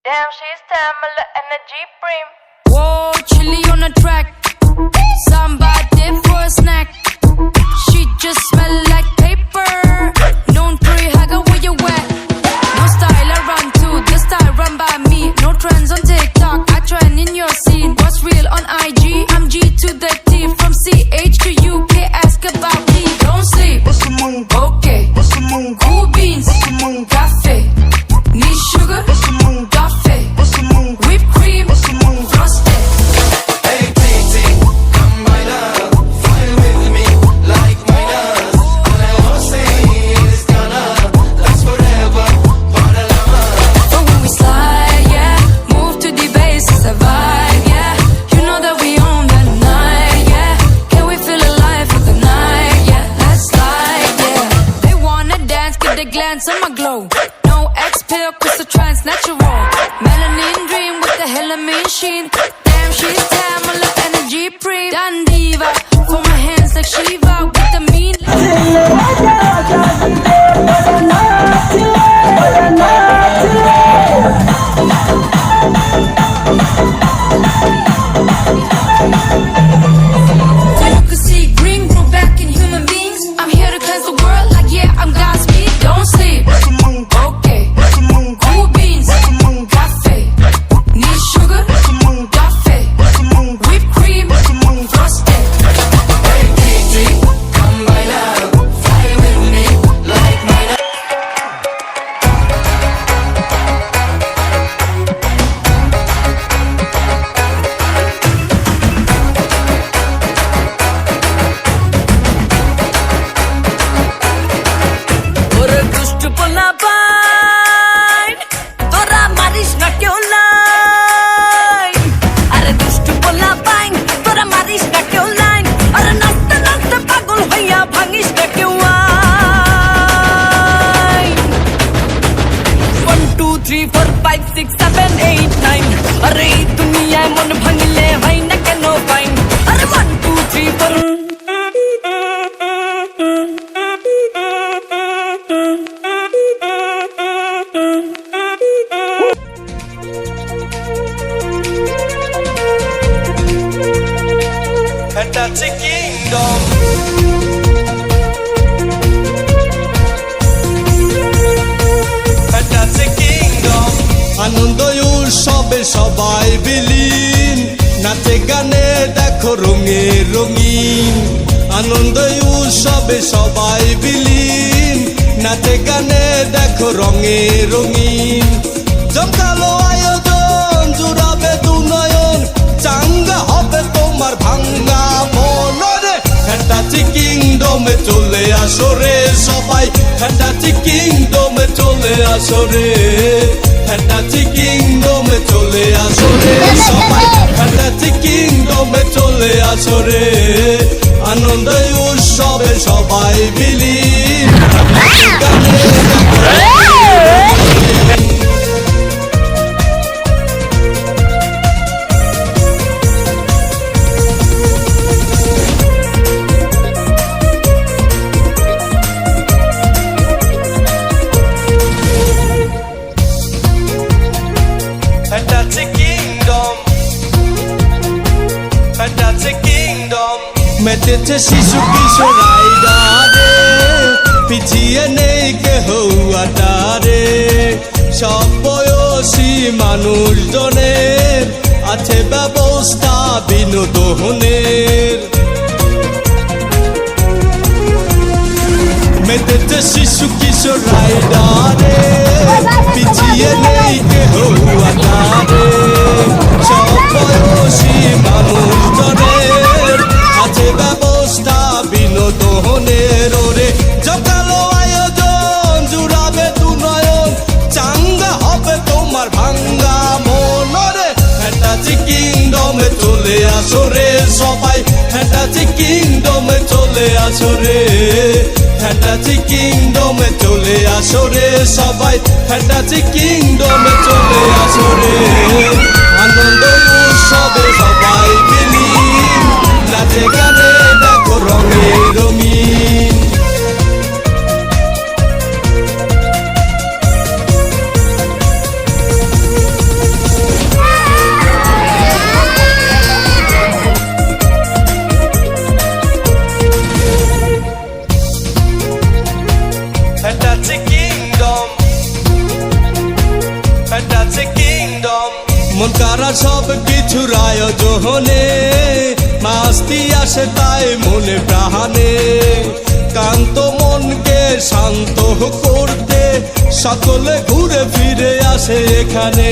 Damn, she's Tamala Energy Prim. Whoa, chili on the track. Somebody for a snack. She just smell like paper. Don't pre hugger where you at. No style I run to, this style run by me. No trends on TikTok, I trend in your scene. What's real on IG? I'm G to the T. From CH to UK, ask about me. Don't sleep. What's the move? Okay. What's the move? Cool beans. What's the move? Cafe. Need sugar? What's the move? Coffee. What's the move? Whipped cream. What's the move? Frosted. Hey, Titi, come by now, fly with me like miners. All I wanna say is gonna last forever, para la mano. But when we slide, yeah, move to the bass, it's a vibe, yeah. You know that we own the night, yeah. Can we feel alive for the night, yeah? Let's slide, yeah. They wanna dance, get the glance on my glow. No X-pill, crystal trance, natural. Melanin dream with the Hellamy sheen. Damn, she's Tamala Energy Pre. Done diva, for my hands like Shiva with the mean. So you can see green grow back in human beings. I'm here to cleanse the world like yeah, I'm Godspeed. Don't sleep. What's the move? Okay. What's the move? Cool beans. What's the move? Coffee. Need sugar? What's the move? Coffee. What's the move? Whipped cream. What's the move? Frosted. Hey, Titi, come by now, fly with me like miners. ওরে দুষ্টু পোলা pine তোরা মারিস না কেউ line আরে দুষ্টু পোলা পাইন তোরা মারিস না কেউ লাইন আরে নাচতে নাচতে পাগল হইয়া ভাঙিস না কেউ আইন 1 2 3 4 5 6 7 8 9 আরে এই দুনিয়ায় মন ভাঙিলে হয় না কেন ফাইন আরে 1 2 3 4 Fantastic Kingdom. Fantastic Kingdom. আনন্দ উৎসবে সবাই বিলীন নাচে গানে দেখো রঙে রঙিন আনন্দ উৎসবে সবাই বিলীন নাচে গানে দেখো রঙে রঙিন জমকালো আয়োজন জুড়াবে দু নয়ন চাঙ্গা হবে তোমার ভাঙ্গা মনরে ফ্যান্টাসি কিংডমে চলে আসো রে সবাই ফ্যান্টাসি কিংডমে চলে আসো রে ফ্যান্টাসি কিংডমে চলে আসো রে সবাই ফ্যান্টাসি কিংডমে চলে আসো রে আনন্দ উৎসবে সবাই বিলীন গানে Fantastic Kingdom. Fantastic Kingdom. মেতেছে শিশু কিশোরাইডারে পিছিয়ে নেই কেহ আটারে সব বয়সী মানুষজনের আছে ব্যবস্থা বিনোদনের মেতেছে শিশু কিশোরাইডারে পিছিয়ে নেই কেহ আটারে সব বয়সী মানুষজনের আছে ব্যবস্থা বিনোদনের ওরে জকালো আয়োজন জুড়াবে দু নয়ন চাঙ্গা হবে তোমার ভাঙ্গা মনরে ফ্যান্টাসি কিংডমে চলে আসো রে সবাই ফ্যান্টাসি কিংডমে চলে আসো রে ফ্যান্টাসি কিংডমে চলে আসো রে সবাই ফ্যান্টাসি কিংডমে চলে আসো রে আনন্দ উৎসবে সবাই বিলীন নাচে গানে দেখো রঙে রঙিন মন কারা সব কিছুর আয়োজনে, মাস্তি আসে তাই মনে প্রাণে। কান্ত মনকে শান্ত করতে সকলে ঘুরে ফিরে আসে এখানে।